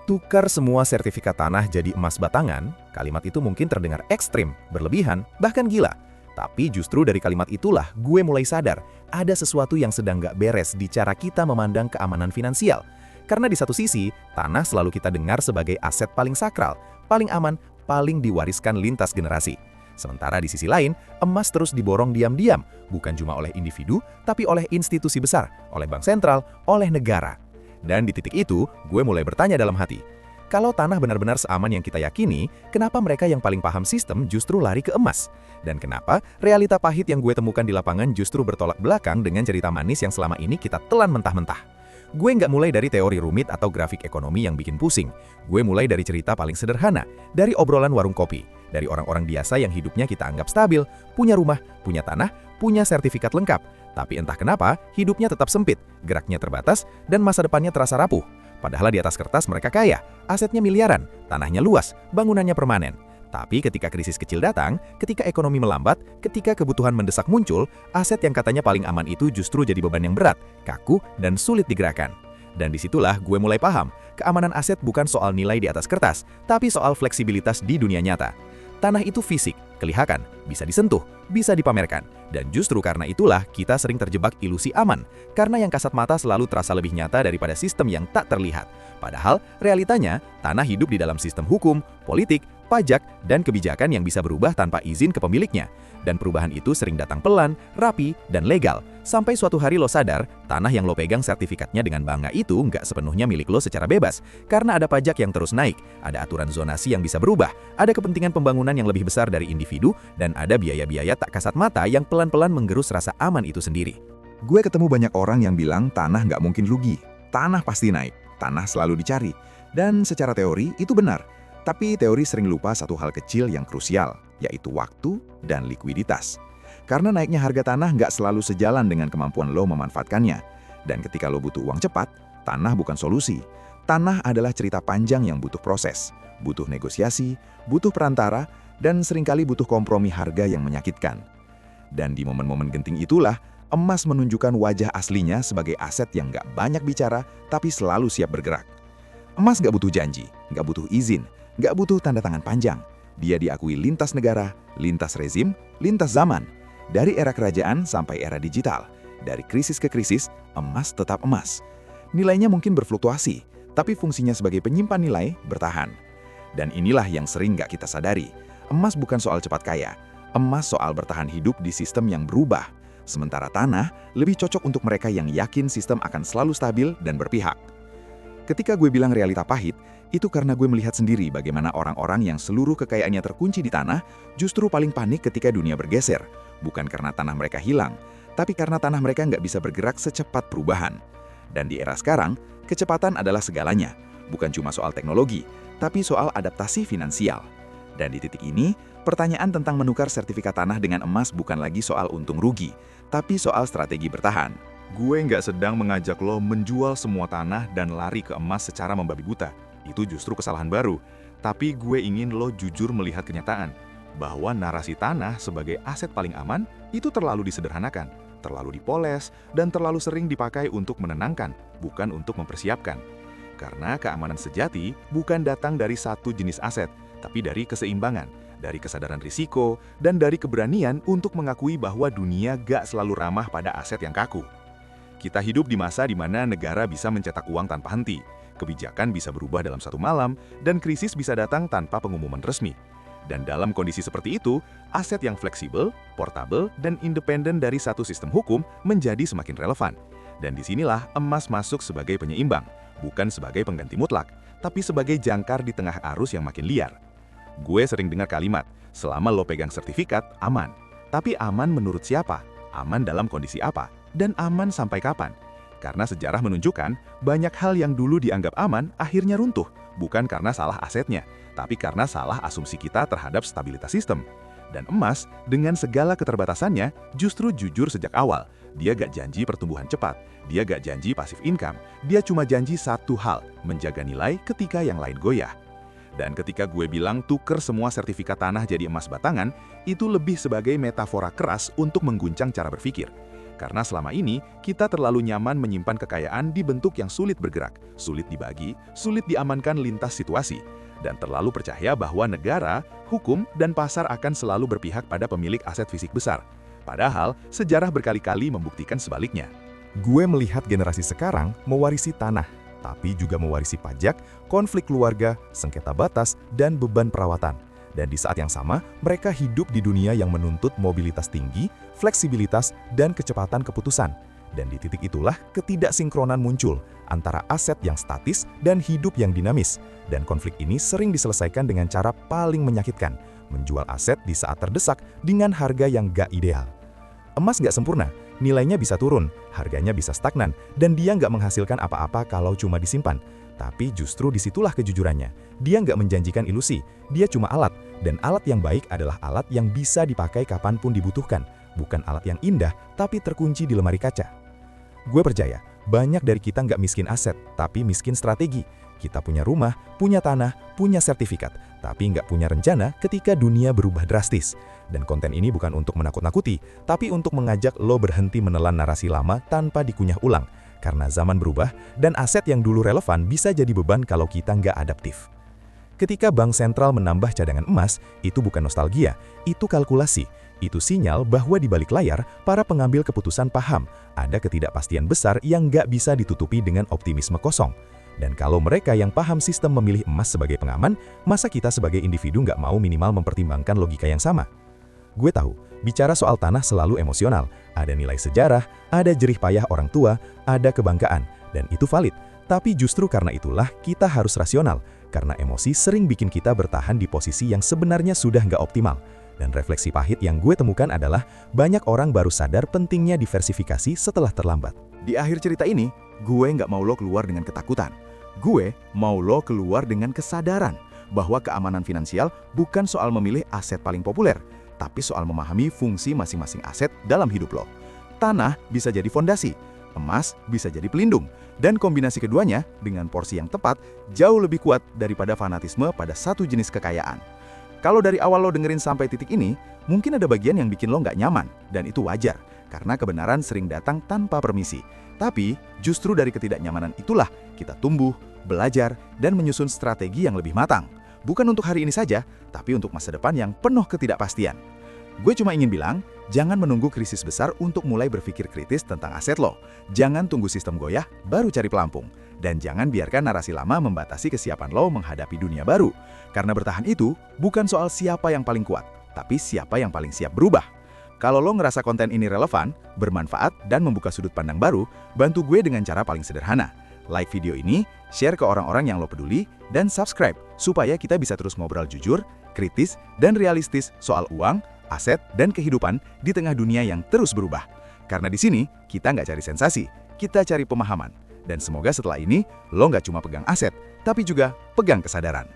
Tukar semua sertifikat tanah jadi emas batangan, kalimat itu mungkin terdengar ekstrim, berlebihan, bahkan gila. Tapi justru dari kalimat itulah gue mulai sadar, ada sesuatu yang sedang gak beres di cara kita memandang keamanan finansial. Karena di satu sisi, tanah selalu kita dengar sebagai aset paling sakral, paling aman, paling diwariskan lintas generasi. Sementara di sisi lain, emas terus diborong diam-diam, bukan cuma oleh individu, tapi oleh institusi besar, oleh bank sentral, oleh negara. Dan di titik itu, gue mulai bertanya dalam hati, kalau tanah benar-benar seaman yang kita yakini, kenapa mereka yang paling paham sistem justru lari ke emas? Dan kenapa realita pahit yang gue temukan di lapangan justru bertolak belakang dengan cerita manis yang selama ini kita telan mentah-mentah? Gue nggak mulai dari teori rumit atau grafik ekonomi yang bikin pusing. Gue mulai dari cerita paling sederhana, dari obrolan warung kopi, dari orang-orang biasa yang hidupnya kita anggap stabil, punya rumah, punya tanah, punya sertifikat lengkap. Tapi entah kenapa, hidupnya tetap sempit, geraknya terbatas, dan masa depannya terasa rapuh. Padahal di atas kertas mereka kaya, asetnya miliaran, tanahnya luas, bangunannya permanen. Tapi ketika krisis kecil datang, ketika ekonomi melambat, ketika kebutuhan mendesak muncul, aset yang katanya paling aman itu justru jadi beban yang berat, kaku, dan sulit digerakkan. Dan disitulah gue mulai paham, keamanan aset bukan soal nilai di atas kertas, tapi soal fleksibilitas di dunia nyata. Tanah itu fisik, kelihatan, bisa disentuh, bisa dipamerkan. Dan justru karena itulah kita sering terjebak ilusi aman, karena yang kasat mata selalu terasa lebih nyata daripada sistem yang tak terlihat. Padahal, realitanya, tanah hidup di dalam sistem hukum, politik, pajak, dan kebijakan yang bisa berubah tanpa izin ke pemiliknya. Dan perubahan itu sering datang pelan, rapi, dan legal. Sampai suatu hari lo sadar, tanah yang lo pegang sertifikatnya dengan bangga itu nggak sepenuhnya milik lo secara bebas. Karena ada pajak yang terus naik, ada aturan zonasi yang bisa berubah, ada kepentingan pembangunan yang lebih besar dari individu, dan ada biaya-biaya tak kasat mata yang pelan-pelan menggerus rasa aman itu sendiri. Gue ketemu banyak orang yang bilang tanah nggak mungkin rugi. Tanah pasti naik, tanah selalu dicari. Dan secara teori itu benar. Tapi teori sering lupa satu hal kecil yang krusial, yaitu waktu dan likuiditas. Karena naiknya harga tanah nggak selalu sejalan dengan kemampuan lo memanfaatkannya. Dan ketika lo butuh uang cepat, tanah bukan solusi. Tanah adalah cerita panjang yang butuh proses, butuh negosiasi, butuh perantara, dan seringkali butuh kompromi harga yang menyakitkan. Dan di momen-momen genting itulah, emas menunjukkan wajah aslinya sebagai aset yang nggak banyak bicara, tapi selalu siap bergerak. Emas nggak butuh janji, nggak butuh izin, nggak butuh tanda tangan panjang. Dia diakui lintas negara, lintas rezim, lintas zaman. Dari era kerajaan sampai era digital. Dari krisis ke krisis, emas tetap emas. Nilainya mungkin berfluktuasi, tapi fungsinya sebagai penyimpan nilai bertahan. Dan inilah yang sering nggak kita sadari. Emas bukan soal cepat kaya. Emas soal bertahan hidup di sistem yang berubah. Sementara tanah lebih cocok untuk mereka yang yakin sistem akan selalu stabil dan berpihak. Ketika gue bilang realita pahit, itu karena gue melihat sendiri bagaimana orang-orang yang seluruh kekayaannya terkunci di tanah justru paling panik ketika dunia bergeser. Bukan karena tanah mereka hilang, tapi karena tanah mereka nggak bisa bergerak secepat perubahan. Dan di era sekarang, kecepatan adalah segalanya. Bukan cuma soal teknologi, tapi soal adaptasi finansial. Dan di titik ini, pertanyaan tentang menukar sertifikat tanah dengan emas bukan lagi soal untung rugi, tapi soal strategi bertahan. Gue nggak sedang mengajak lo menjual semua tanah dan lari ke emas secara membabi buta. Itu justru kesalahan baru. Tapi gue ingin lo jujur melihat kenyataan, bahwa narasi tanah sebagai aset paling aman itu terlalu disederhanakan, terlalu dipoles, dan terlalu sering dipakai untuk menenangkan, bukan untuk mempersiapkan. Karena keamanan sejati bukan datang dari satu jenis aset, tapi dari keseimbangan, dari kesadaran risiko, dan dari keberanian untuk mengakui bahwa dunia gak selalu ramah pada aset yang kaku. Kita hidup di masa di mana negara bisa mencetak uang tanpa henti, kebijakan bisa berubah dalam satu malam, dan krisis bisa datang tanpa pengumuman resmi. Dan dalam kondisi seperti itu, aset yang fleksibel, portabel, dan independen dari satu sistem hukum menjadi semakin relevan. Dan disinilah emas masuk sebagai penyeimbang, bukan sebagai pengganti mutlak, tapi sebagai jangkar di tengah arus yang makin liar. Gue sering dengar kalimat, selama lo pegang sertifikat, aman. Tapi aman menurut siapa? Aman dalam kondisi apa? Dan aman sampai kapan? Karena sejarah menunjukkan, banyak hal yang dulu dianggap aman akhirnya runtuh, bukan karena salah asetnya, tapi karena salah asumsi kita terhadap stabilitas sistem. Dan emas, dengan segala keterbatasannya, justru jujur sejak awal. Dia gak janji pertumbuhan cepat, dia gak janji passive income, dia cuma janji satu hal, menjaga nilai ketika yang lain goyah. Dan ketika gue bilang tuker semua sertifikat tanah jadi emas batangan, itu lebih sebagai metafora keras untuk mengguncang cara berpikir. Karena selama ini, kita terlalu nyaman menyimpan kekayaan di bentuk yang sulit bergerak, sulit dibagi, sulit diamankan lintas situasi, dan terlalu percaya bahwa negara, hukum, dan pasar akan selalu berpihak pada pemilik aset fisik besar. Padahal, sejarah berkali-kali membuktikan sebaliknya. Gue melihat generasi sekarang mewarisi tanah, tapi juga mewarisi pajak, konflik keluarga, sengketa batas, dan beban perawatan. Dan di saat yang sama, mereka hidup di dunia yang menuntut mobilitas tinggi, fleksibilitas, dan kecepatan keputusan. Dan di titik itulah ketidaksinkronan muncul antara aset yang statis dan hidup yang dinamis. Dan konflik ini sering diselesaikan dengan cara paling menyakitkan, menjual aset di saat terdesak dengan harga yang gak ideal. Emas gak sempurna, nilainya bisa turun, harganya bisa stagnan, dan dia nggak menghasilkan apa-apa kalau cuma disimpan. Tapi justru disitulah kejujurannya. Dia nggak menjanjikan ilusi, dia cuma alat. Dan alat yang baik adalah alat yang bisa dipakai kapanpun dibutuhkan. Bukan alat yang indah, tapi terkunci di lemari kaca. Gue percaya, banyak dari kita nggak miskin aset, tapi miskin strategi. Kita punya rumah, punya tanah, punya sertifikat, tapi nggak punya rencana ketika dunia berubah drastis. Dan konten ini bukan untuk menakut-nakuti, tapi untuk mengajak lo berhenti menelan narasi lama tanpa dikunyah ulang. Karena zaman berubah, dan aset yang dulu relevan bisa jadi beban kalau kita nggak adaptif. Ketika bank sentral menambah cadangan emas, itu bukan nostalgia, itu kalkulasi. Itu sinyal bahwa di balik layar, para pengambil keputusan paham, ada ketidakpastian besar yang nggak bisa ditutupi dengan optimisme kosong. Dan kalau mereka yang paham sistem memilih emas sebagai pengaman, masa kita sebagai individu nggak mau minimal mempertimbangkan logika yang sama? Gue tahu, bicara soal tanah selalu emosional. Ada nilai sejarah, ada jerih payah orang tua, ada kebanggaan, dan itu valid. Tapi justru karena itulah kita harus rasional, karena emosi sering bikin kita bertahan di posisi yang sebenarnya sudah nggak optimal. Dan refleksi pahit yang gue temukan adalah banyak orang baru sadar pentingnya diversifikasi setelah terlambat. Di akhir cerita ini, gue nggak mau lo keluar dengan ketakutan. Gue mau lo keluar dengan kesadaran bahwa keamanan finansial bukan soal memilih aset paling populer, tapi soal memahami fungsi masing-masing aset dalam hidup lo. Tanah bisa jadi fondasi, emas bisa jadi pelindung, dan kombinasi keduanya dengan porsi yang tepat jauh lebih kuat daripada fanatisme pada satu jenis kekayaan. Kalau dari awal lo dengerin sampai titik ini, mungkin ada bagian yang bikin lo nggak nyaman, dan itu wajar, karena kebenaran sering datang tanpa permisi. Tapi, justru dari ketidaknyamanan itulah kita tumbuh, belajar, dan menyusun strategi yang lebih matang. Bukan untuk hari ini saja, tapi untuk masa depan yang penuh ketidakpastian. Gue cuma ingin bilang, jangan menunggu krisis besar untuk mulai berpikir kritis tentang aset lo. Jangan tunggu sistem goyah, baru cari pelampung. Dan jangan biarkan narasi lama membatasi kesiapan lo menghadapi dunia baru. Karena bertahan itu bukan soal siapa yang paling kuat, tapi siapa yang paling siap berubah. Kalau lo ngerasa konten ini relevan, bermanfaat, dan membuka sudut pandang baru, bantu gue dengan cara paling sederhana. Like video ini, share ke orang-orang yang lo peduli, dan subscribe supaya kita bisa terus ngobrol jujur, kritis, dan realistis soal uang, aset, dan kehidupan di tengah dunia yang terus berubah. Karena di sini, kita nggak cari sensasi, kita cari pemahaman. Dan semoga setelah ini, lo nggak cuma pegang aset, tapi juga pegang kesadaran.